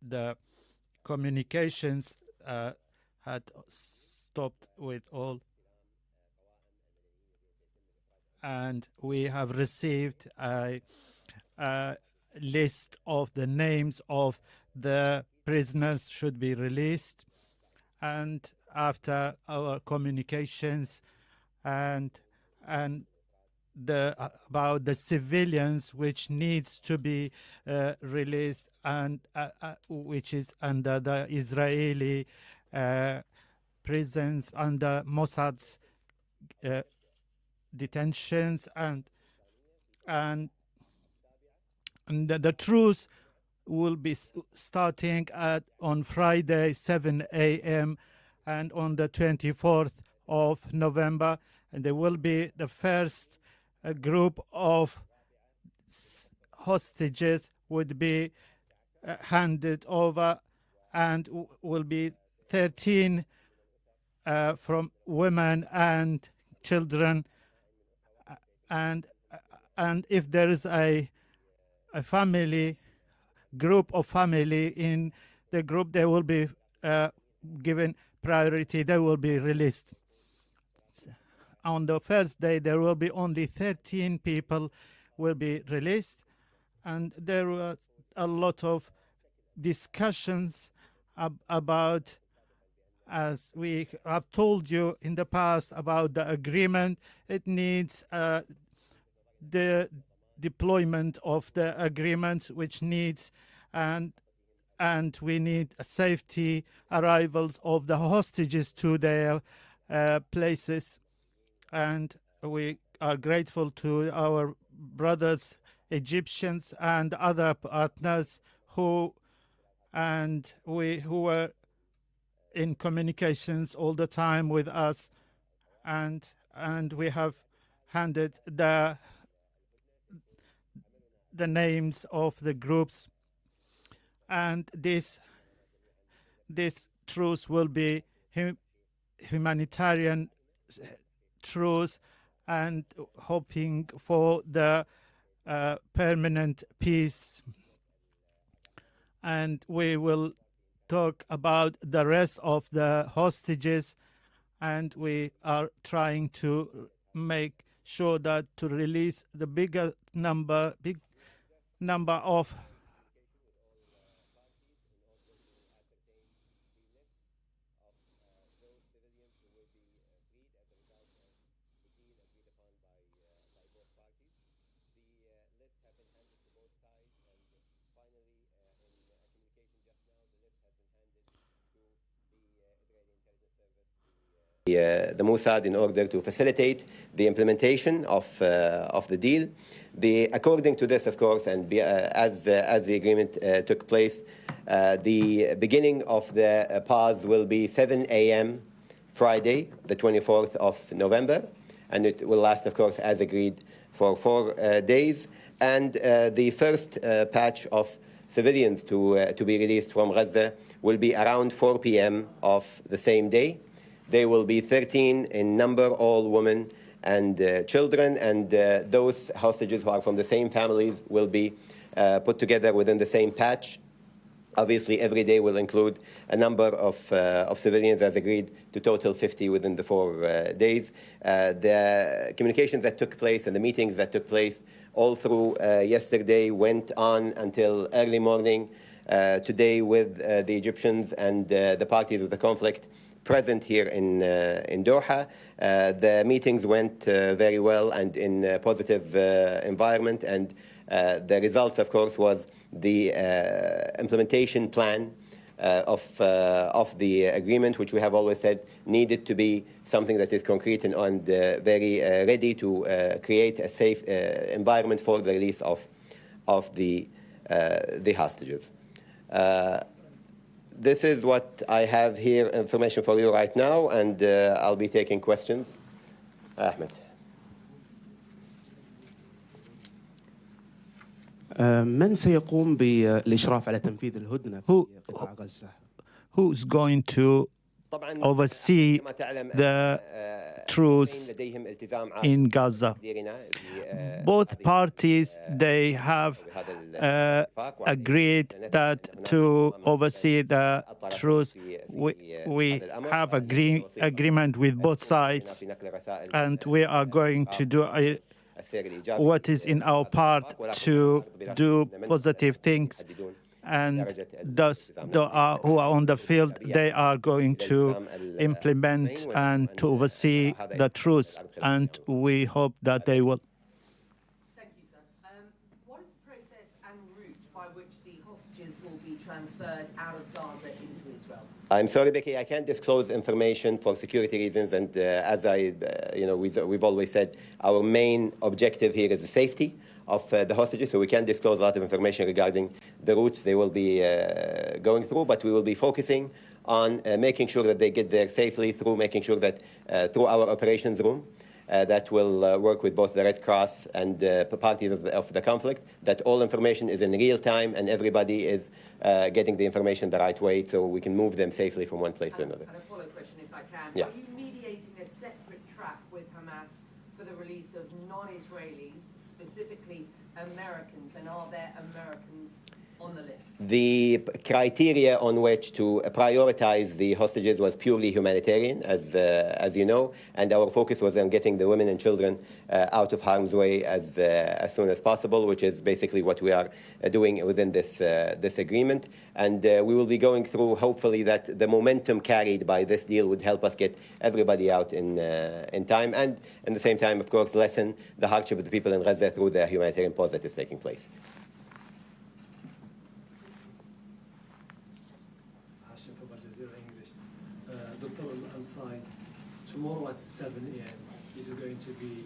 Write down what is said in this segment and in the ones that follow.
the communications had stopped with all, and we have received a list of the names of the prisoners should be released. And after our communications and about the civilians which needs to be released, and which is under the Israeli prisons, under Mossad's detentions, and the truce will be starting on Friday 7 a.m. and on the 24th of November, and there will be the first group of hostages would be handed over, and will be 13 from women and children, and if there is a family group of family in the group, they will be given priority, they will be released. On the first day there will be only 13 people will be released, and there was a lot of discussions about, as we have told you in the past, about the agreement. It needs the deployment of the agreement, which needs and we need safety arrivals of the hostages to their places. And we are grateful to our brothers Egyptians and other partners who were in communications all the time with us, and we have handed the names of the groups, and this truce will be humanitarian truce, and hoping for the permanent peace. And we will talk about the rest of the hostages, and we are trying to make sure that to release the big number of the Mossad in order to facilitate the implementation of the deal. According to this, of course, and as the agreement took place, the beginning of the pause will be 7 a.m. Friday, the 24th of November, and it will last, of course, as agreed, for 4 days. And the first batch of civilians to be released from Gaza will be around 4 p.m. of the same day. They will be 13 in number, all women and children, and those hostages who are from the same families will be put together within the same patch. Obviously, every day will include a number of civilians, as agreed, to total 50 within the 4 days. The communications that took place and the meetings that took place all through yesterday went on until early morning today with the Egyptians and the parties of the conflict present here in Doha. The meetings went very well and in a positive environment, and the results, of course, was the implementation plan of the agreement, which we have always said needed to be something that is concrete and very ready to create a safe environment for the release of the hostages. This is what I have here, information for you right now, and I'll be taking questions. Ahmed. من سيقوم بالإشراف على تنفيذ الهدنة في قطاع غزة؟ Who's going to oversee the truce in Gaza. Both parties, they have agreed that to oversee the truce. We have agreement with both sides, and we are going to do what is in our part to do positive things. And those who are on the field, they are going to implement and to oversee the truce, and we hope that they will. Thank you, sir. What is the process and route by which the hostages will be transferred out of Gaza into Israel? I'm sorry, Becky, I can't disclose information for security reasons, and as we've always said, our main objective here is the safety of the hostages, so we can't disclose a lot of information regarding the routes they will be going through, but we will be focusing on making sure that they get there safely, through making sure that through our operations room that will work with both the Red Cross and parties of the conflict, that all information is in real time and everybody is getting the information the right way so we can move them safely from one place to another. And a follow question, if I can. Yeah. Are you mediating a separate track with Hamas for the release of non-Israelis, specifically Americans, and are there Americans on the list? The criteria on which to prioritize the hostages was purely humanitarian, as you know, and our focus was on getting the women and children out of harm's way as soon as possible, which is basically what we are doing within this agreement. And we will be going through, hopefully, that the momentum carried by this deal would help us get everybody out in time, and at the same time, of course, lessen the hardship of the people in Gaza through the humanitarian pause that is taking place. Dr. Al Ansari, tomorrow at 7 a.m. is going to be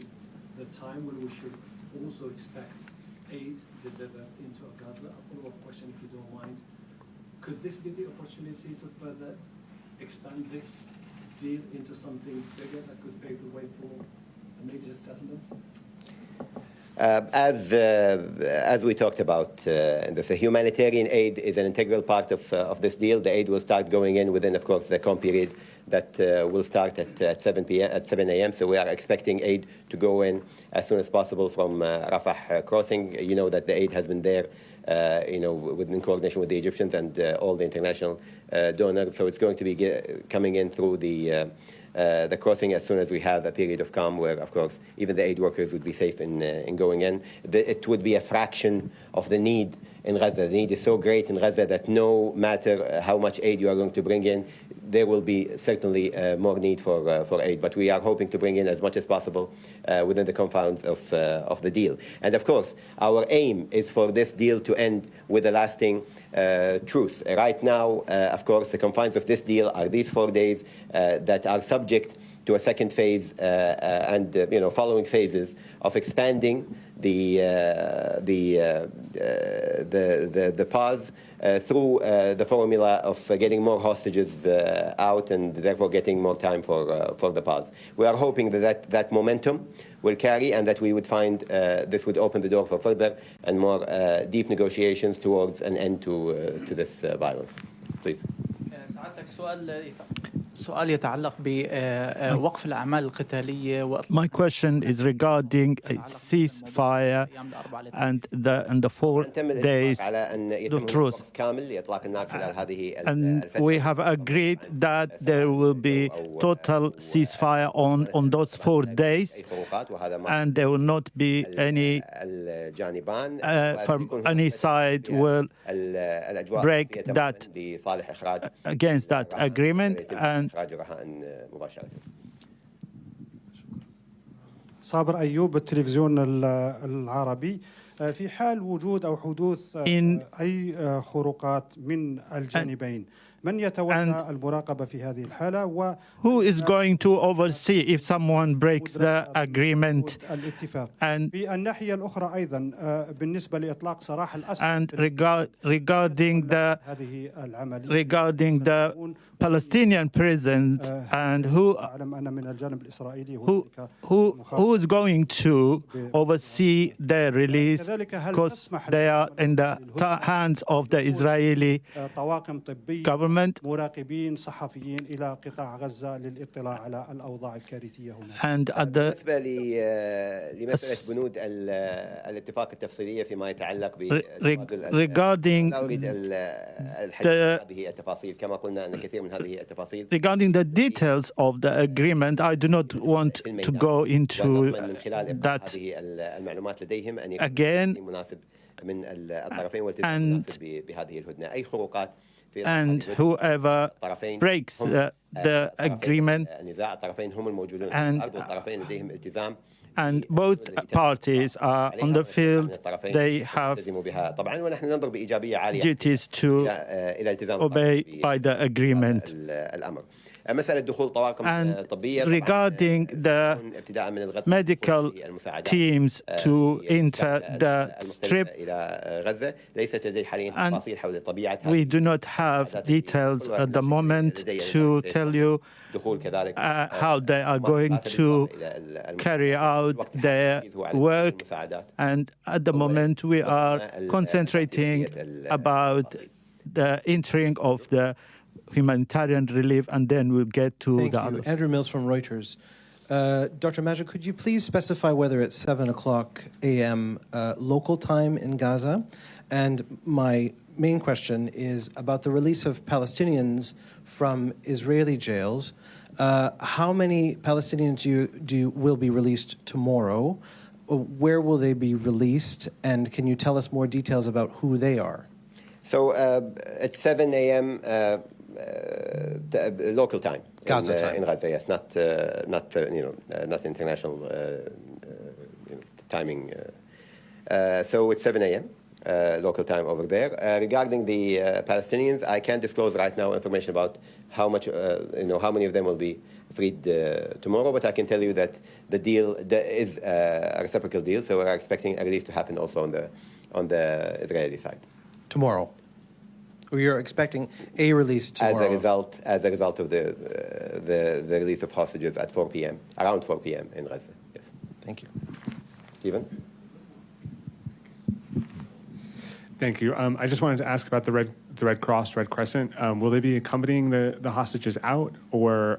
the time when we should also expect aid delivered into Gaza. A follow-up question, if you don't mind. Could this be the opportunity to further expand this deal into something bigger that could pave the way for a major settlement? As we talked about, the humanitarian aid is an integral part of this deal. The aid will start going in within, of course, the calm period that will start at 7 a.m. So we are expecting aid to go in as soon as possible from Rafah crossing. You know that the aid has been there, in coordination with the Egyptians and all the international donors. So it's going to be coming in through the crossing as soon as we have a period of calm where, of course, even the aid workers would be safe in going in. It would be a fraction of the need in Gaza. The need is so great in Gaza that no matter how much aid you are going to bring in, there will be certainly more need for aid. But we are hoping to bring in as much as possible within the confines of the deal. And of course, our aim is for this deal to end with a lasting truce. Right now, of course, the confines of this deal are these 4 days that are subject to a second phase and following phases of expanding the pause through the formula of getting more hostages out and therefore getting more time for the pause. We are hoping that momentum will carry and that we would find this would open the door for further and more deep negotiations towards an end to this violence. Please. سؤال يتعلق بوقف الأعمال القتالية. My question is regarding a ceasefire and the 4 days the truce. And we have agreed that there will be total ceasefire on those 4 days, and there will not be any from any side will break that against that agreement. And صابر أيوب التلفزيون العربي في حال وجود أو حدوث أي خروقات من الجانبين من يتولى المراقبة في هذه الحالة who is going to oversee if someone breaks the agreement and في الناحية الأخرى أيضا بالنسبة لإطلاق سراح الأسرى and regarding the Palestinian prisons and who is going to oversee their release كذلك هل because تسمح they are in the hands of the Israeli طواقم طبية government مراقبين صحفيين إلى قطاع غزة للاطلاع على الأوضاع الكارثية هناك. and at the بالنسبة لمسألة بنود الاتفاق التفصيلية فيما يتعلق regarding لا أريد الحديث عن هذه التفاصيل كما قلنا أن كثير من هذه التفاصيل regarding the details of the agreement. I do not want to go into من خلال that هذه المعلومات لديهم أن يكون again. مناسب من الطرفين والتزام مناسب بهذه الهدنة. أي خروقات في And whoever breaks the agreement النزاع الطرفين هم الموجودون and على الأرض والطرفين لديهم التزام and both parties are on the field, they have بها طبعا ونحن ننظر بإيجابية عالية duties to إلى التزام obey by the agreement. الأمر. مسألة دخول طواقم And طبية regarding the ابتداء من الغد medical teams to enter the strip, إلى غزة ليست لدي حاليا تفاصيل حول طبيعة we do not have details at the moment to tell you how they are going to carry out their work. And at the moment, we are concentrating about the entering of the humanitarian relief, and then we'll get to Thank the you. others. Andrew Mills from Reuters. Dr. Majed, could you please specify whether it's 7 o'clock a.m. Local time in Gaza? And my main question is about the release of Palestinians from Israeli jails. How many Palestinians will be released tomorrow? Where will they be released? And can you tell us more details about who they are? So at 7 a.m. Local time. Gaza time. In Gaza, yes, not international timing. So it's 7 a.m. Local time over there. Regarding the Palestinians, I can't disclose right now information about how much, how many of them will be freed tomorrow. But I can tell you that the deal is a reciprocal deal, so we're expecting a release to happen also on the Israeli side Tomorrow. We are expecting a release tomorrow. As a result of the release of hostages at 4 p.m. around 4 p.m. in Gaza. Yes. Thank you, Stephen. Thank you. I just wanted to ask about the Red Cross, Red Crescent. Will they be accompanying the hostages out, or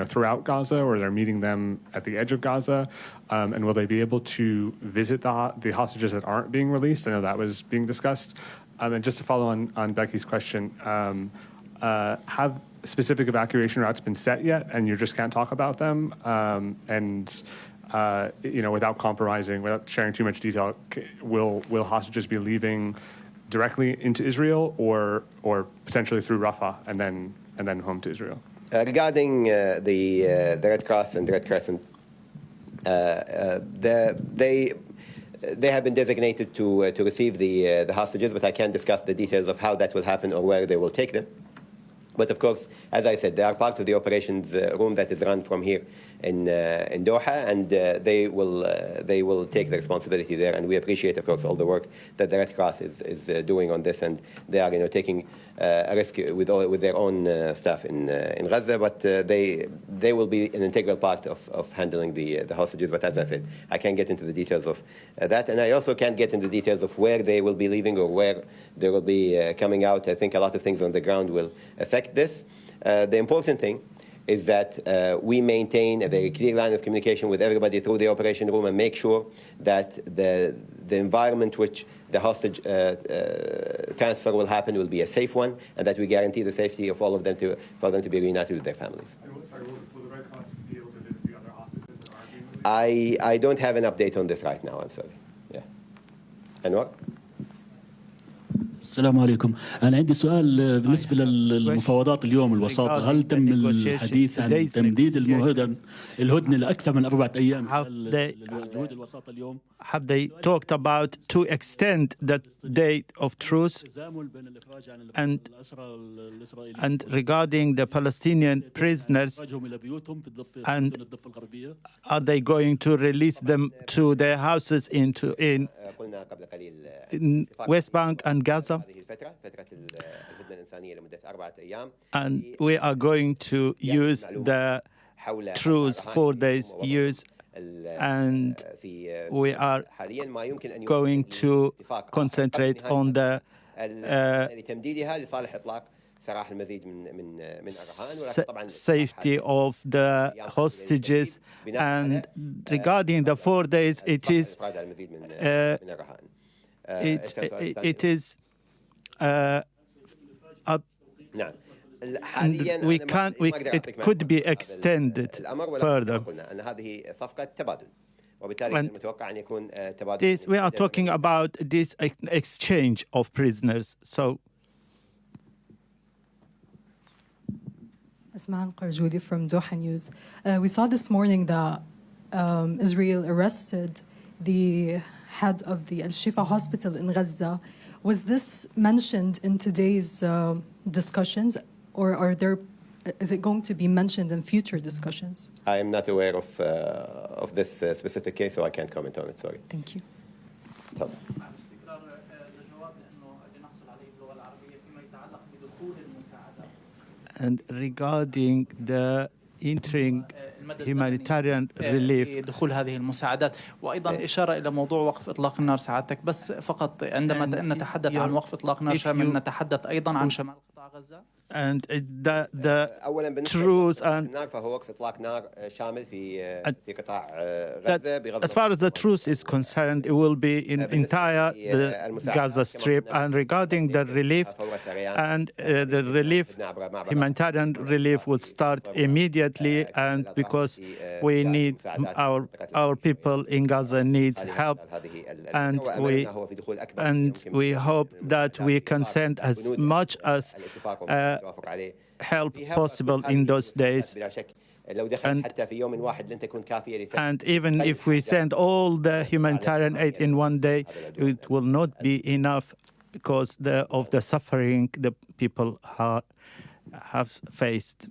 throughout Gaza, or they're meeting them at the edge of Gaza? And will they be able to visit the hostages that aren't being released? I know that was being discussed. And just to follow on Becky's question, have specific evacuation routes been set yet, and you just can't talk about them? Without compromising, without sharing too much detail, will hostages be leaving directly into Israel, or potentially through Rafah and then home to Israel? Regarding the Red Cross and the Red Crescent, they have been designated to receive the hostages, but I can't discuss the details of how that will happen or where they will take them. But of course, as I said, they are part of the operations room that is run from here in Doha, and they will take the responsibility there. And we appreciate, of course, all the work that the Red Cross is doing on this, and they are taking a risk with their own staff in Gaza. But they will be an integral part of handling the hostages. But as I said, I can't get into the details of that, and I also can't get into the details of where they will be leaving or where they will be coming out. I think a lot of things on the ground will affect this. The important thing is that we maintain a very clear line of communication with everybody through the operation room and make sure that the environment which the hostage transfer will happen will be a safe one, and that we guarantee the safety of all of them for them to be reunited with their families. Will the Red Cross be able to visit the other hostages that aren't being released? I don't have an update on this right now, I'm sorry. Yeah. Anwar? السلام عليكم. أنا عندي سؤال بالنسبة للمفاوضات اليوم الوساطة. هل تم الحديث عن تمديد الهدنة لأكثر من 4 أيام؟ الجهود الوساطة اليوم Have they talked about to extend the date of truce? And regarding the Palestinian prisoners, and are they going to release them to their houses in West Bank and Gaza? And we are going to use the truce 4 days, use and we are going to concentrate on the safety of the hostages. And regarding the 4 days, it is and it could be extended further. And this, we are talking about this exchange of prisoners. So, Asma Al-Qarjoudi from Doha News. We saw this morning that Israel arrested the head of the Al-Shifa hospital in Gaza. Was this mentioned in today's discussions, or is it going to be mentioned in future discussions? I am not aware of this specific case, so I can't comment on it. Sorry. Thank you. And regarding the entering humanitarian relief. دخول هذه المساعدات وأيضا إشارة إلى موضوع وقف إطلاق النار سعادتك بس فقط عندما نتحدث عن وقف إطلاق نار شامل نتحدث أيضا عن شمال قطاع غزة. And the truce and as far as the truce is concerned, it will be in entire the Gaza Strip. And regarding the relief and the relief, humanitarian relief will start immediately. And because we need our people in Gaza needs help, and we hope that we can send as much as help possible in those days. And even if we send all the humanitarian aid in one day, it will not be enough because of the suffering the people have faced.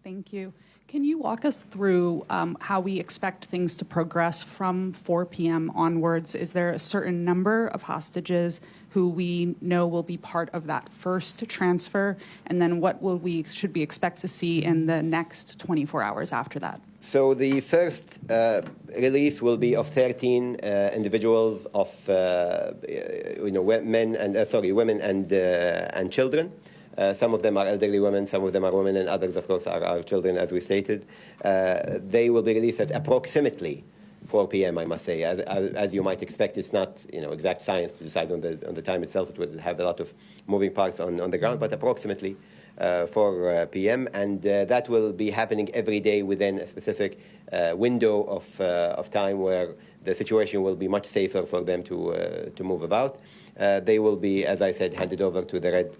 Thank you. Can you walk us through how we expect things to progress from 4 p.m. onwards? Is there a certain number of hostages who we know will be part of that first transfer? And then what should we expect to see in the next 24 hours after that? So the first release will be of 13 individuals of women and children. Some of them are elderly women, some of them are women, and others, of course, are children, as we stated. They will be released at approximately 4 p.m., I must say. As you might expect, it's not exact science to decide on the time itself. It would have a lot of moving parts on the ground, but approximately 4 p.m. And that will be happening every day within a specific window of time where the situation will be much safer for them to move about. They will be, as I said, handed over to the Red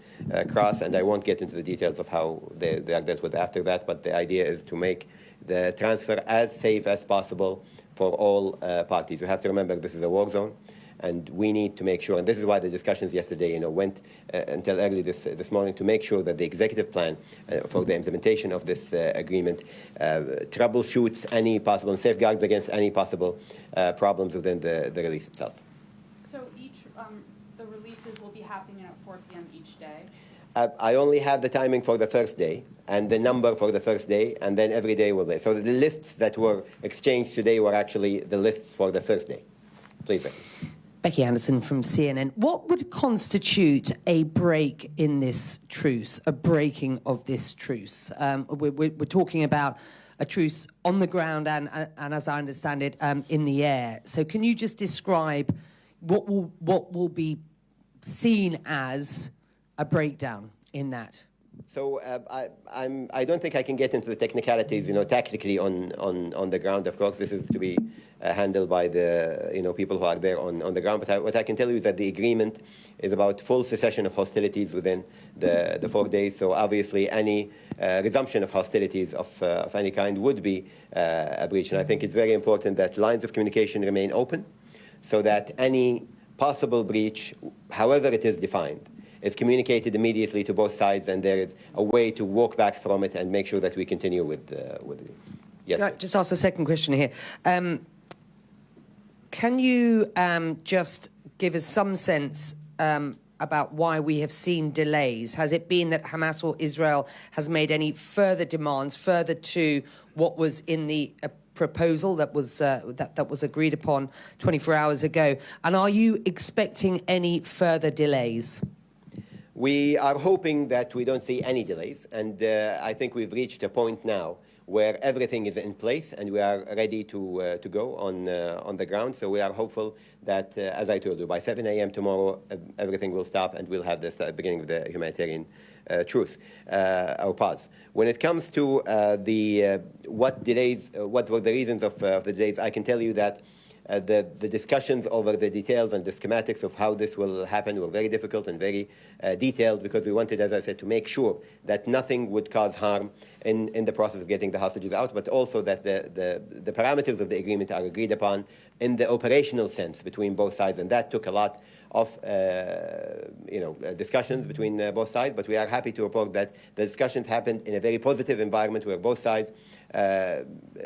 Cross, and I won't get into the details of how they are dealt with after that, but the idea is to make the transfer as safe as possible for all parties. We have to remember this is a war zone, and we need to make sure, and this is why the discussions yesterday went until early this morning, to make sure that the executive plan for the implementation of this agreement troubleshoots any possible and safeguards against any possible problems within the release itself. So the releases will be happening at 4 p.m. each day? I only have the timing for the first day and the number for the first day, and then every day will be. So the lists that were exchanged today were actually the lists for the first day. Please, Becky. Becky Anderson from CNN. What would constitute a break in this truce, a breaking of this truce? We're talking about a truce on the ground and as I understand it, in the air. So can you just describe what will be seen as a breakdown in that? So I don't think I can get into the technicalities, tactically on the ground. Of course, this is to be handled by the people who are there on the ground. But what I can tell you is that the agreement is about full cessation of hostilities within the 4 days. So obviously, any resumption of hostilities of any kind would be a breach. And I think it's very important that lines of communication remain open, so that any possible breach, however it is defined, is communicated immediately to both sides, and there is a way to walk back from it and make sure that we continue with it. Yes. Can I just ask a second question here? Can you just give us some sense about why we have seen delays? Has it been that Hamas or Israel has made any further demands, further to what was in the proposal that was agreed upon 24 hours ago? And are you expecting any further delays? We are hoping that we don't see any delays, and I think we've reached a point now where everything is in place and we are ready to go on the ground. So we are hopeful that, as I told you, by 7 a.m. tomorrow, everything will stop and we'll have the beginning of the humanitarian truce or pause. When it comes to what were the reasons of the delays, I can tell you that the discussions over the details and the schematics of how this will happen were very difficult and very detailed, because we wanted, as I said, to make sure that nothing would cause harm in the process of getting the hostages out, but also that the parameters of the agreement are agreed upon in the operational sense between both sides, and that took a lot of discussions between both sides. But we are happy to report that the discussions happened in a very positive environment where both sides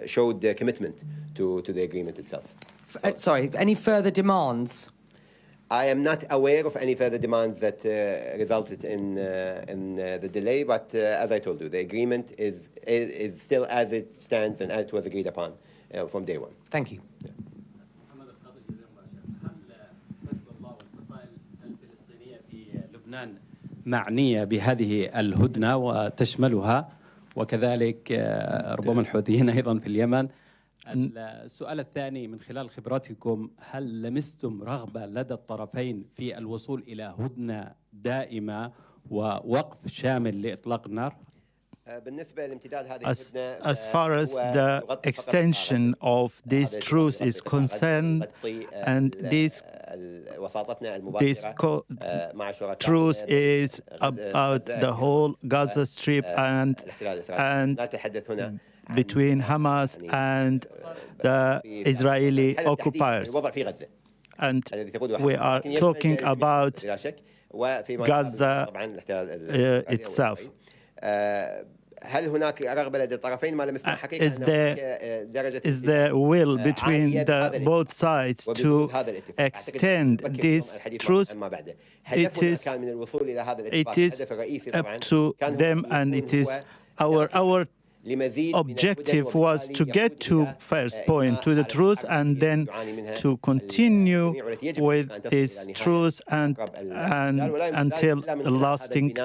showed their commitment to the agreement itself. Sorry, any further demands? I am not aware of any further demands that resulted in the delay, but as I told you, the agreement is still as it stands and as it was agreed upon from day one. Thank you. Yeah. معنية بهذه الهدنة وتشملها، وكذلك ربما الحوثيين أيضا في اليمن. السؤال الثاني، من خلال خبراتكم هل لمستم رغبة لدى الطرفين في الوصول إلى هدنة دائمة ووقف شامل لإطلاق النار؟ As far as the extension of this truce is concerned, and this truce is about the whole Gaza Strip and between Hamas and the Israeli occupiers. And we are talking about Gaza itself. Is there will between both sides to extend this truce? It is up to them, and it is our objective was to get to first point, to the truce, and then to continue with this truce and until the lasting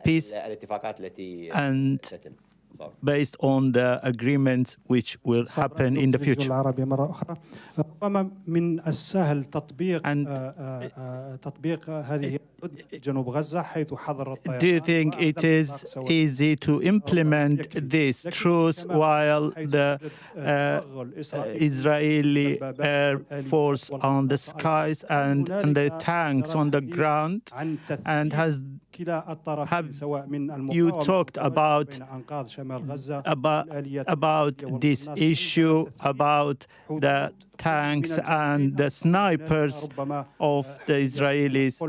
peace, and based on the agreements which will happen in the future. من السهل تطبيق هذه جنوب غزة حيث حظر الطيران. Do you think it is easy to implement this truce while the Israeli Air Force on the skies and the tanks on the ground? And have you talked about this issue, about the tanks and the snipers of the Israelis,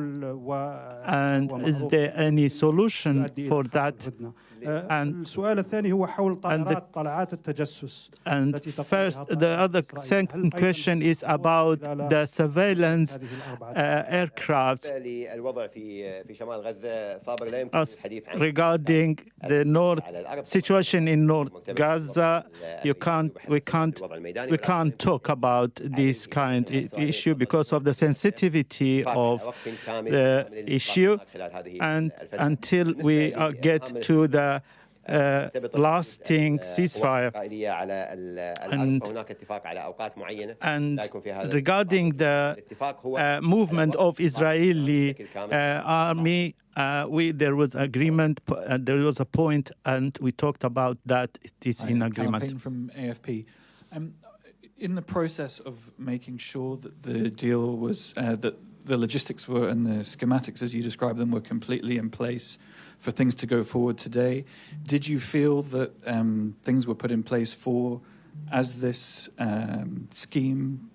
and is there any solution for that? And first, the second question is about the surveillance aircraft. Regarding the situation in North Gaza, we can't talk about this kind of issue because of the sensitivity of the issue, and until we get to the lasting ceasefire. And regarding the movement of Israeli army, there was agreement, there was a point, and we talked about that. It is in agreement. From AFP. In the process of making sure that the deal was, that the logistics were and the schematics, as you described them, were completely in place for things to go forward today, did you feel that things were put in place for, as this scheme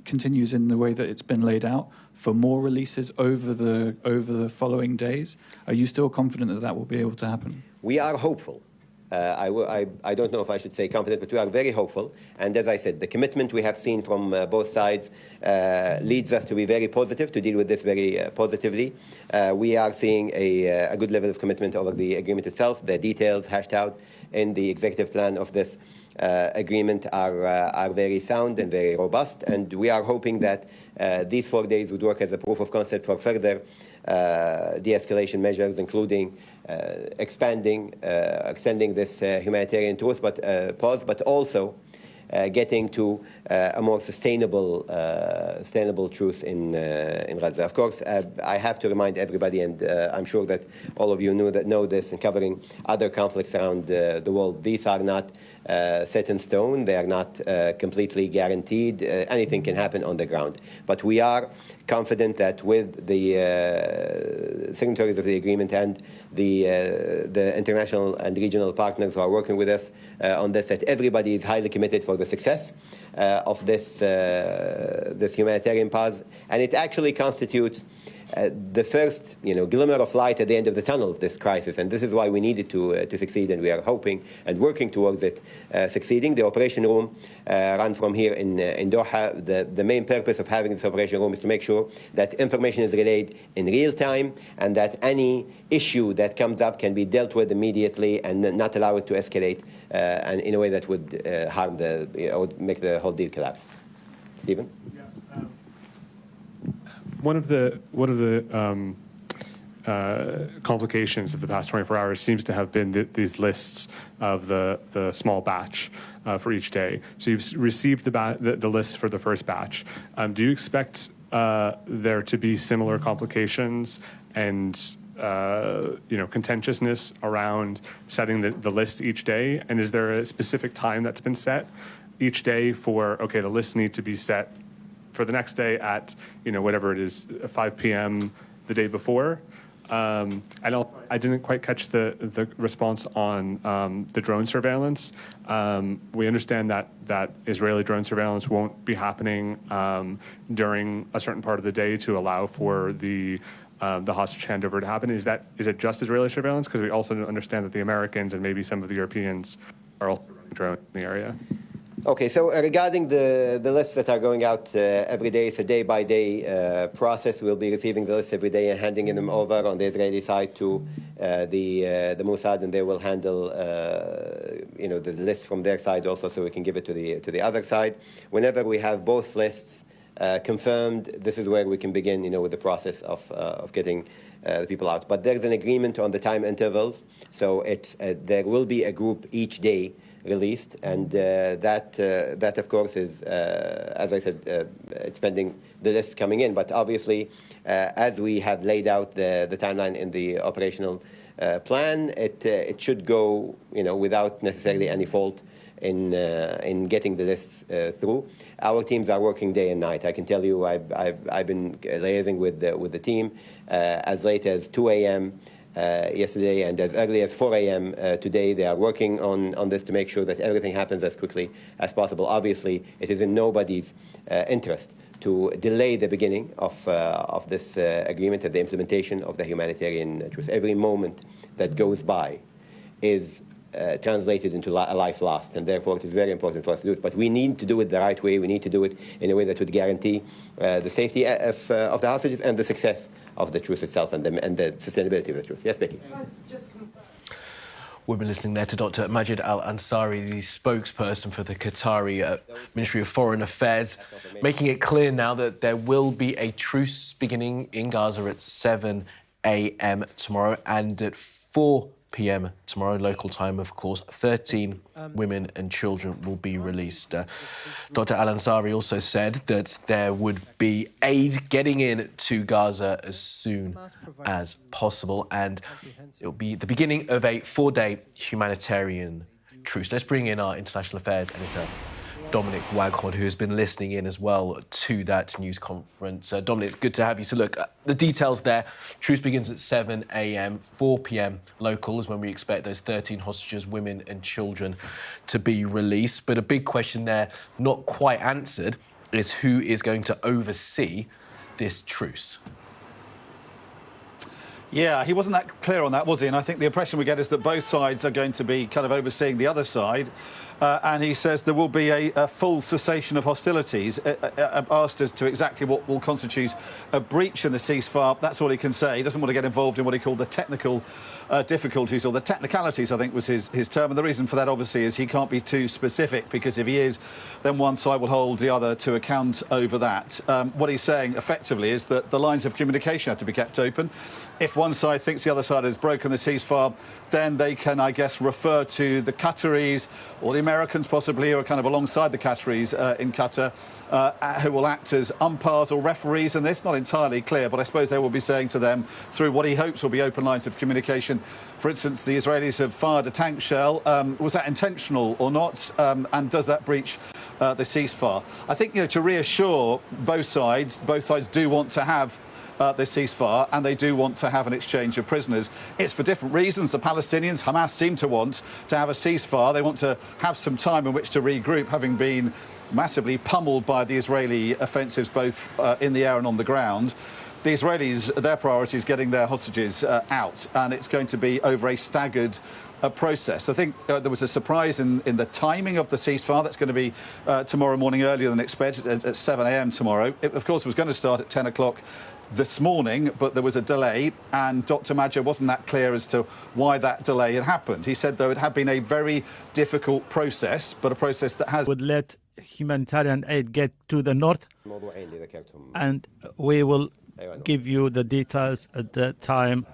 continues in the way that it's been laid out, for more releases over the following days? Are you still confident that that will be able to happen? We are hopeful. I don't know if I should say confident, but we are very hopeful. And as I said, the commitment we have seen from both sides leads us to be very positive, to deal with this very positively. We are seeing a good level of commitment over the agreement itself. The details hashed out in the executive plan of this agreement are very sound and very robust. And we are hoping that these 4 days would work as a proof of concept for further de-escalation measures, including extending this humanitarian pause, but also getting to a more sustainable truce in Gaza. Of course, I have to remind everybody, and I'm sure that all of you know this, in covering other conflicts around the world, these are not set in stone. They are not completely guaranteed. Anything can happen on the ground. But we are confident that with the signatories of the agreement and the international and regional partners who are working with us on this, that everybody is highly committed for the success of this humanitarian pause. And it actually constitutes the first, glimmer of light at the end of the tunnel of this crisis, and this is why we needed to succeed, and we are hoping and working towards it succeeding. The operation room run from here in Doha. The main purpose of having this operation room is to make sure that information is relayed in real time, and that any issue that comes up can be dealt with immediately, and not allow it to escalate and in a way that would harm would make the whole deal collapse. Stephen? One of the complications of the past 24 hours seems to have been these lists of the small batch for each day. So you've received the list for the first batch. Do you expect there to be similar complications and contentiousness around setting the list each day? And is there a specific time that's been set each day for, okay, the lists need to be set for the next day at, whatever it is, 5 p.m. the day before? And I didn't quite catch the response on the drone surveillance. We understand that Israeli drone surveillance won't be happening during a certain part of the day to allow for the hostage handover to happen. Is it just Israeli surveillance? Because we also understand that the Americans and maybe some of the Europeans are also running drones in the area. Okay, so regarding the lists that are going out every day, it's a day-by-day process. We'll be receiving the lists every day and handing them over on the Israeli side to the Mossad, and they will handle the list from their side also, so we can give it to the other side. Whenever we have both lists confirmed, this is where we can begin, with the process of getting the people out. But there's an agreement on the time intervals, so there will be a group each day released, and that of course is, as I said, it's pending the list coming in. But obviously, as we have laid out the timeline in the operational plan, it should go, without necessarily any fault in getting the lists through. Our teams are working day and night. I can tell you, I've been liaising with the team as late as 2 a.m. Yesterday, and as early as 4 a.m. Today. They are working on this to make sure that everything happens as quickly as possible. Obviously, it is in nobody's interest to delay the beginning of this agreement and the implementation of the humanitarian truce. Every moment that goes by is translated into a life lost, and therefore it is very important for us to do it. But we need to do it the right way. We need to do it in a way that would guarantee the safety of the hostages and the success of the truce itself and the sustainability of the truce. Yes, Becky? We've been listening there to Dr. Majed al Ansari, the spokesperson for the Qatari Ministry of Foreign Affairs, making it clear now that there will be a truce beginning in Gaza at 7 a.m. tomorrow, and at 4 p.m. tomorrow, local time, of course, 13 women and children will be released. Dr. Al Ansari also said that there would be aid getting in to Gaza as soon as possible, and it will be the beginning of a 4-day humanitarian truce. Let's bring in our international affairs editor, Dominic Waghorn, who has been listening in as well to that news conference. Dominic, it's good to have you. So look, the details there. Truce begins at 7 a.m, 4 p.m. local is when we expect those 13 hostages, women and children, to be released. But a big question there, not quite answered, is who is going to oversee this truce? Yeah, he wasn't that clear on that, was he? And I think the impression we get is that both sides are going to be kind of overseeing the other side. And he says there will be a full cessation of hostilities. Asked as to exactly what will constitute a breach in the ceasefire, that's all he can say. He doesn't want to get involved in what he called the technical difficulties, or the technicalities, I think was his term. And the reason for that, obviously, is he can't be too specific, because if he is, then one side will hold the other to account over that. What he's saying, effectively, is that the lines of communication have to be kept open. If one side thinks the other side has broken the ceasefire, then they can, I guess, refer to the Qataris or the Americans, possibly, who are kind of alongside the Qataris in Qatar, who will act as umpires or referees in this. Not entirely clear, but I suppose they will be saying to them, through what he hopes will be open lines of communication. For instance, the Israelis have fired a tank shell. Was that intentional or not? And does that breach the ceasefire? I think, to reassure both sides do want to have the ceasefire, and they do want to have an exchange of prisoners. It's for different reasons. The Palestinians, Hamas, seem to want to have a ceasefire. They want to have some time in which to regroup, having been massively pummeled by the Israeli offensives, both in the air and on the ground. The Israelis, their priority is getting their hostages out, and it's going to be over a staggered process. I think there was a surprise in the timing of the ceasefire. That's going to be tomorrow morning, earlier than expected, at 7 a.m. tomorrow. It, of course, was going to start at 10 o'clock this morning, but there was a delay, and Dr. Majed wasn't that clear as to why that delay had happened. He said, though, it had been a very difficult process, but a process that would let humanitarian aid get to the north, and we will give you the details at the time.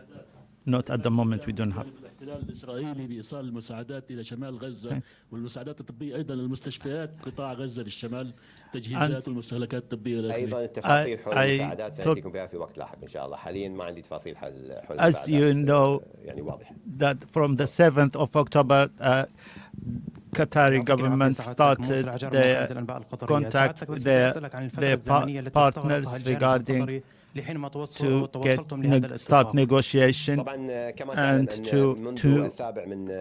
Not at the moment, we don't have. الاحتلال الإسرائيلي بإيصال المساعدات إلى شمال غزة والمساعدات الطبية أيضا للمستشفيات قطاع غزة في الشمال تجهيزات والمستهلكات الطبية الأخرى. أيضا تفاصيل حول المساعدات سنأتيكم بها في وقت لاحق إن شاء الله. حاليا ما عندي تفاصيل حول المساعدات. As you know, يعني واضح. that from the 7th of October, Qatari government started the contact with their partners regarding to start negotiation and to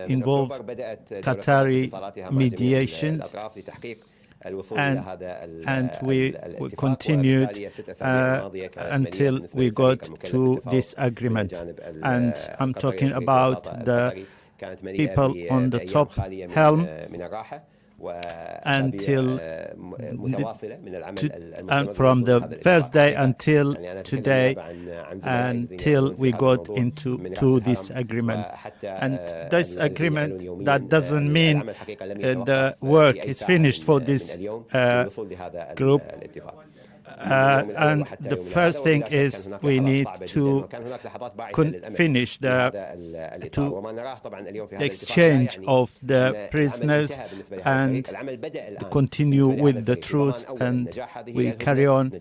involve Qatari mediations. And we continued until we got to this agreement. And I'm talking about the people on the top helm until and from the first day until today, until we got into this agreement. And this agreement, that doesn't mean the work is finished for this group. And the first thing is we need to finish the exchange of the prisoners and continue with the truce, and we carry on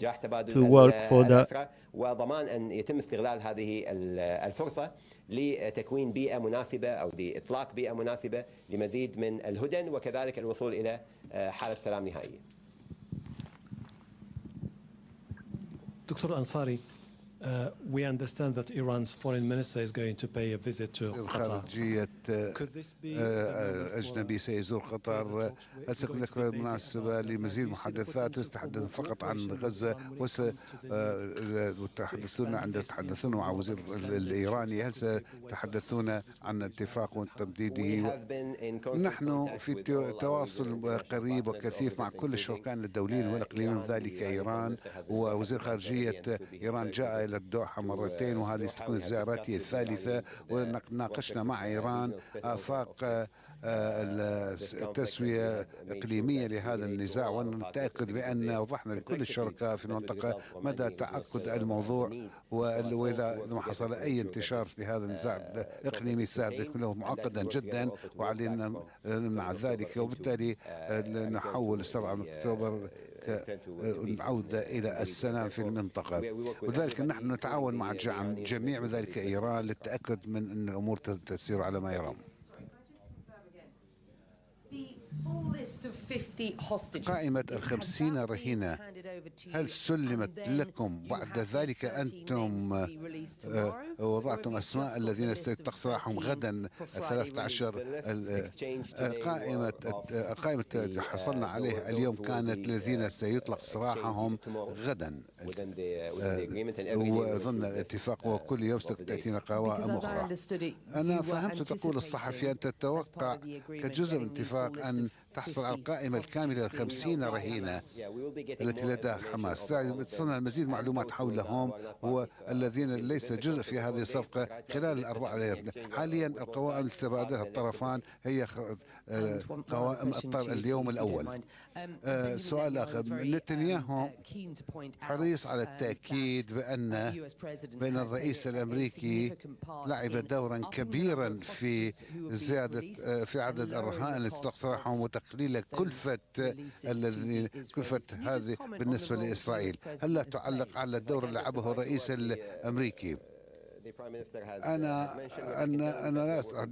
to work for the وضمان أن يتم استغلال هذه الفرصة لتكوين بيئة مناسبة أو لإطلاق بيئة مناسبة لمزيد من الهدن وكذلك الوصول إلى حالة سلام نهائية. Dr. Ansari, we understand that Iran's foreign minister is going to pay a visit to Qatar. Could this be أجنبي سيزور قطر؟ هل ستكون لك مناسبة لمزيد محادثات تتحدث فقط عن غزة وتتحدثون عند تتحدثون مع وزير الإيراني؟ هل ستتحدثون عن اتفاق تمديده؟ نحن في تواصل قريب وكثيف مع كل الشركاء الدوليين والإقليميين، ذلك إيران، ووزير خارجية إيران جاء إلى الدوحة مرتين، وهذه ستكون زيارته الثالثة، وناقشنا مع إيران آفاق التسوية إقليمية لهذا النزاع، ونتأكد بأن وضحنا لكل الشركاء في المنطقة مدى تعقد الموضوع، وإذا ما حصل أي انتشار في هذا النزاع الإقليمي سيكون معقدا جدا، وعلينا نمنع ذلك، وبالتالي نحول 7 أكتوبر العودة إلى السلام في المنطقة. ولذلك نحن نتعاون مع الجميع وذلك إيران للتأكد من أن الأمور تسير على ما يرام. قائمة 50 رهينة هل سلمت لكم بعد ذلك أنتم وضعتم أسماء الذين سيطلق سراحهم غدا 13 قائمة حصلنا عليها اليوم كانت الذين سيطلق سراحهم غدا وظن الاتفاق وكل يوم ستأتينا قوائم أخرى. أنا فهمت تقول الصحفي أن تتوقع كجزء من الاتفاق أن تحصل على القائمة الكاملة 50 رهينة التي لدى حماس. تصلنا المزيد معلومات حولهم والذين ليس جزء في هذه الصفقة خلال الأربع أيام. حاليا القوائم التي تبادلها الطرفان هي قوائم اليوم الأول. سؤال آخر، نتنياهو حريص على التأكيد بأن الرئيس الأمريكي لعب دورا كبيرا في زيادة في عدد الرهائن التي تطلق سراحهم وتقليل كلفة هذه بالنسبة لإسرائيل. هل لا تعلق على الدور اللي لعبه الرئيس الأمريكي؟ أنا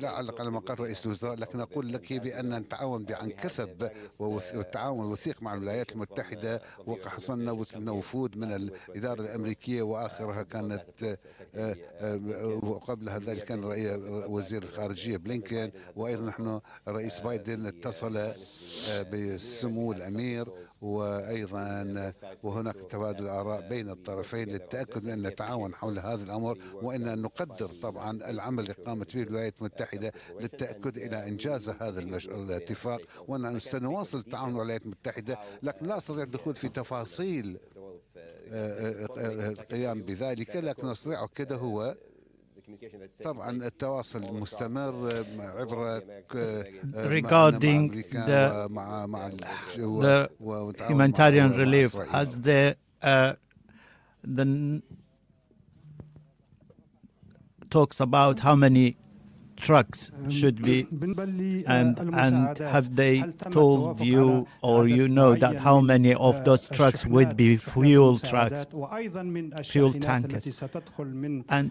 لا أعلق على مقر رئيس الوزراء، لكن أقول لك بأن نتعاون عن كثب والتعاون الوثيق مع الولايات المتحدة، وحصلنا وفود من الإدارة الأمريكية وآخرها كانت وقبلها ذلك كان وزير الخارجية بلينكين، وأيضا نحن الرئيس بايدن اتصل بسمو الأمير، وأيضا وهناك تبادل آراء بين الطرفين للتأكد من أن نتعاون حول هذا الأمر، وأن نقدر طبعا العمل اللي قامت به الولايات المتحدة للتأكد إلى إنجاز هذا الاتفاق، وأن سنواصل التعاون مع الولايات المتحدة، لكن لا أستطيع الدخول في تفاصيل القيام بذلك، لكن أستطيع كده هو طبعا التواصل المستمر عبر regarding the humanitarian relief as the talks about how many trucks should be, and have they told you, or you know, that how many of those trucks would be fuel trucks, fuel tankers? And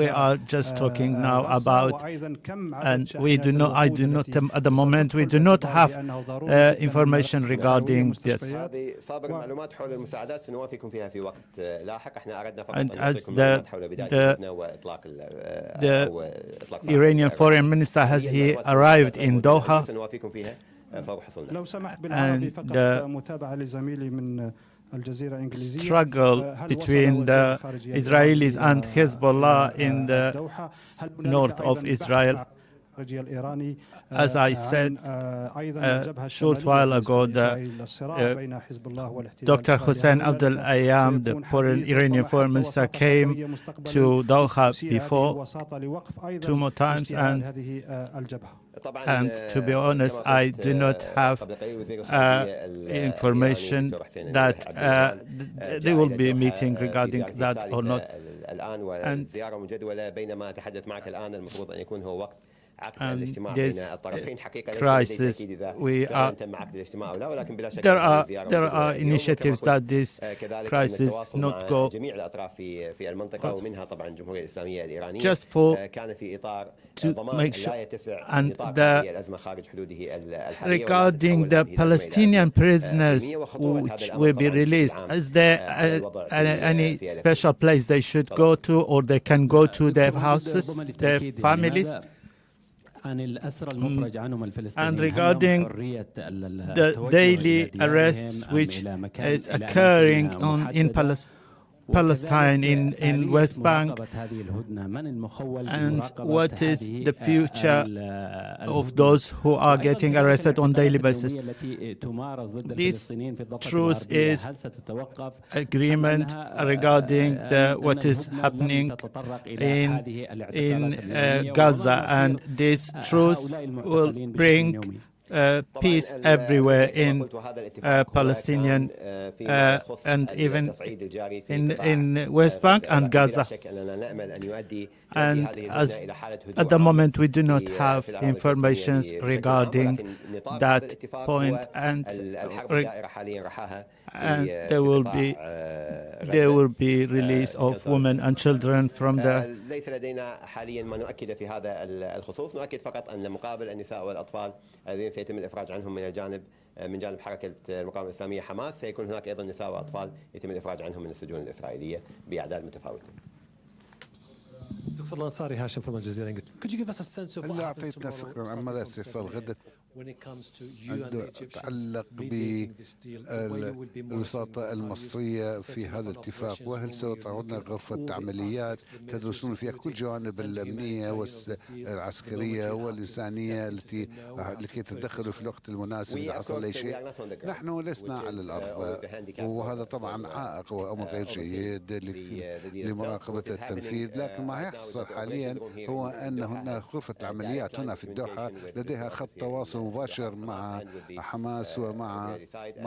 we are just talking now about, and we do not, I do not, at the moment we do not have information regarding this. And as the Iranian foreign minister, has he arrived in Doha? And the struggle between the Israelis and Hezbollah in the north of Israel. As I said a short while ago, Dr. Hussein Abdel Ayam, the Iranian foreign minister, came to Doha before 2 more times, and to be honest, I do not have information that they will be meeting regarding that or not. And this crisis, there are initiatives that this crisis not go just for to make sure. And regarding the Palestinian prisoners which will be released, is there any special place they should go to, or they can go to their houses, their families? And regarding the daily arrests which is occurring in Palestine, in West Bank, and what is the future of those who are getting arrested on daily basis? This truce is agreement regarding what is happening in Gaza, and this truce will bring peace everywhere in Palestinian and even in West Bank and Gaza. And as at the moment we do not have information regarding that point, and there will be release of women and children from the. ليس لدينا حاليا ما نؤكد في هذا الخصوص، نؤكد فقط أن مقابل النساء والأطفال الذين سيتم الإفراج عنهم من جانب حركة المقاومة الإسلامية حماس. سيكون هناك أيضا نساء وأطفال يتم الإفراج عنهم من السجون الإسرائيلية بأعداد متفاوتة. دكتور الأنصاري، هاشم from الجزيرة. Could you give us a sense of what happens أعطيتنا فكرة عن ماذا سيصير غدا تتعلق بالوساطة المصرية في هذا الاتفاق، وهل ستعودون غرفة عمليات تدرسون فيها كل جوانب الأمنية والعسكرية والإنسانية لكي تدخلوا في الوقت المناسب إذا حصل أي شيء؟ نحن لسنا على الأرض، وهذا طبعا عائق وأمر غير جيد لمراقبة التنفيذ. لكن ما يحصل حاليا هو أن هناك غرفة العمليات هنا في الدوحة لديها خط تواصل مباشر مع حماس ومع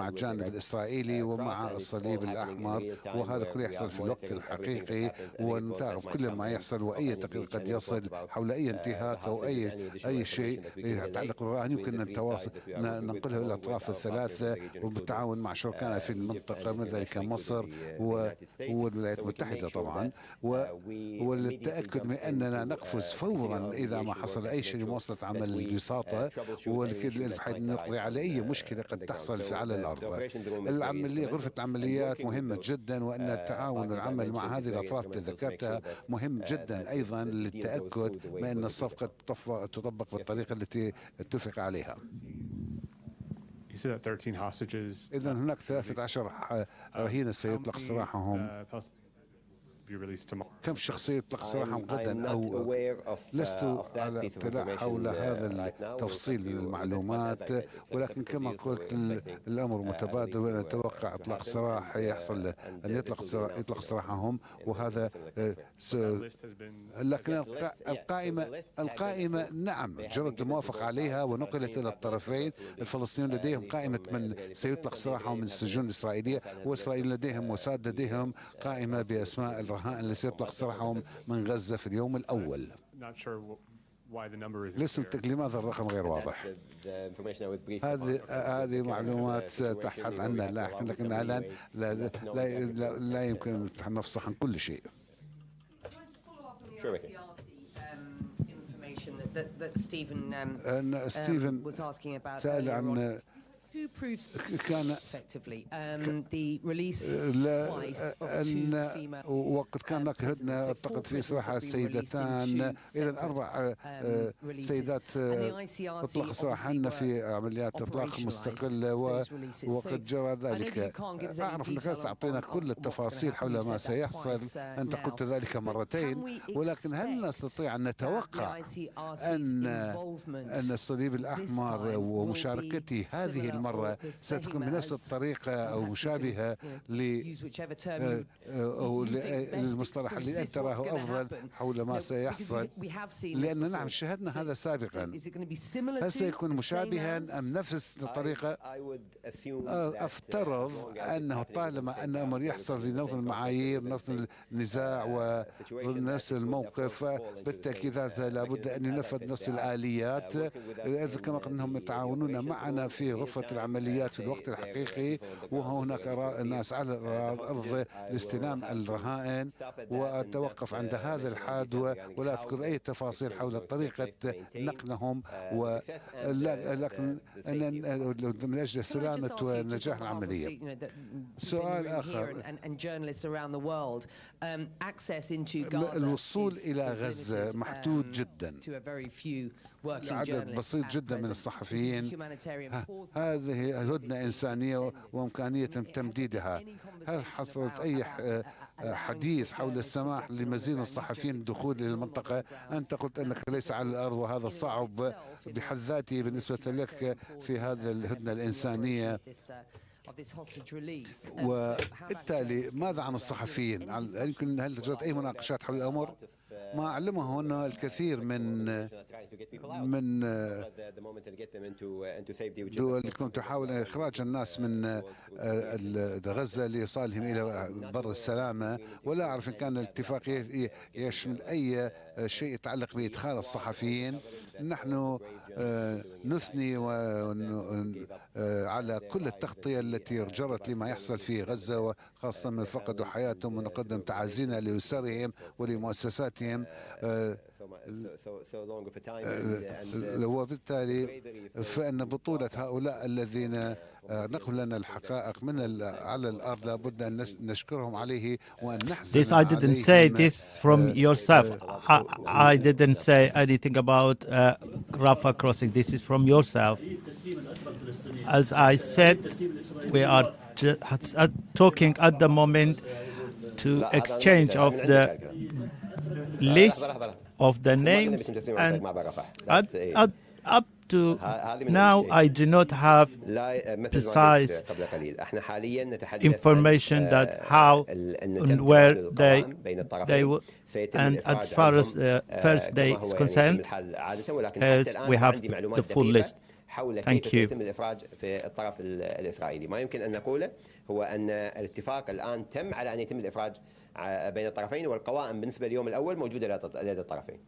الجانب الإسرائيلي ومع الصليب الأحمر، وهذا كله يحصل في الوقت الحقيقي، ونتابع كل ما يحصل، وأي تقرير قد يصل حول أي انتهاك أو أي شيء يتعلق بالرهان يمكن أن ننقله إلى الأطراف الثلاثة وبالتعاون مع شركائنا في المنطقة من ذلك مصر والولايات المتحدة طبعا، وللتأكد من أننا نقفز فورا إذا ما حصل أي شيء لمواصلة عمل الوساطة بحيث نقضي على أي مشكلة قد تحصل على الأرض. غرفة العمليات مهمة جدا، وأن التعاون والعمل مع هذه الأطراف التي ذكرتها مهم جدا أيضا للتأكد من أن الصفقة تطبق بالطريقة التي اتفق عليها. إذن هناك 13 رهينة سيطلق سراحهم. كم شخصية يطلق سراحهم غدا؟ أو لست على اطلاع حول هذا التفصيل من المعلومات، ولكن كما قلت الأمر متبادل، ونتوقع إطلاق سراح يحصل أن يطلق سراحهم، وهذا لكن القائمة نعم جرت الموافقة عليها ونقلت إلى الطرفين. الفلسطينيون لديهم قائمة من سيطلق سراحهم من السجون الإسرائيلية، وإسرائيل لديهم موساد لديهم قائمة باسماء الرهائن اللي سيطلق سراحهم من غزة في اليوم الأول. لماذا الرقم غير واضح؟ هذه معلومات ستبحث عنها لاحقا، لكن الآن لا يمكن أن نفصح عن كل شيء. ستيفن سأل عن كان وقد كان هناك هدنة أعتقد في إصلاح السيدتان، إذا 4 سيدات أطلق سراحهن في عمليات إطلاق مستقلة، وقد جرى ذلك. أعرف أنك تعطينا كل التفاصيل حول ما سيحصل، أنت قلت ذلك مرتين، ولكن هل نستطيع أن نتوقع أن الصليب الأحمر ومشاركته هذه المرة ستكون بنفس الطريقة أو مشابهة للمصطلح اللي أنت تراه أفضل حول ما سيحصل؟ لأن نعم شاهدنا هذا سابقا. هل سيكون مشابها أم نفس الطريقة؟ أفترض أنه طالما أن أمر يحصل لنفس المعايير، نفس النزاع ونفس الموقف، بالتأكيد هذا لابد أن ينفذ نفس الآليات. كما قلنا أنهم يتعاونون معنا في غرفة العمليات في الوقت الحقيقي، وهناك ناس على الأرض لاستلام الرهائن، وأتوقف عند هذا الحد ولا أذكر أي تفاصيل حول طريقة نقلهم، لكن من أجل سلامة ونجاح العملية. سؤال آخر، الوصول إلى غزة محدود جدا، عدد بسيط جدا من الصحفيين. هذه الهدنة إنسانية وإمكانية تمديدها. هل حصلت أي حديث حول السماح لمزيد من الصحفيين الدخول إلى المنطقة؟ أنت قلت أنك ليس على الأرض، وهذا صعب بحد ذاته بالنسبة لك في هذا الهدنة الإنسانية. وبالتالي ماذا عن الصحفيين؟ هل جرت أي مناقشات حول الأمر؟ ما أعلمه أنه الكثير من دول تحاول إخراج الناس من غزة لإيصالهم إلى بر السلامة، ولا أعرف إن كان الاتفاق يشمل أي شيء يتعلق بإدخال الصحفيين. نحن نثني على كل التغطية التي جرت لما يحصل في غزة، وخاصة من فقدوا حياتهم، ونقدم تعازينا لأسرهم ولمؤسساتهم. وبالتالي فإن بطولة هؤلاء الذين نقلوا لنا الحقائق من على الأرض لابد أن نشكرهم عليه وأن نحزن This I didn't say this from yourself. I didn't say anything about Rafah crossing. This is from yourself. As I said, we are talking at the moment to exchange of the list of the names, and up to now I do not have precise information that how and where they will, and as far as the first day is concerned, as we have the full list. Thank you. يتم الإفراج في الطرف الإسرائيلي. ما يمكن أن نقوله هو أن الاتفاق الآن تم على أن يتم الإفراج بين الطرفين، والقوائم بالنسبة لليوم الأول موجودة لدى الطرفين.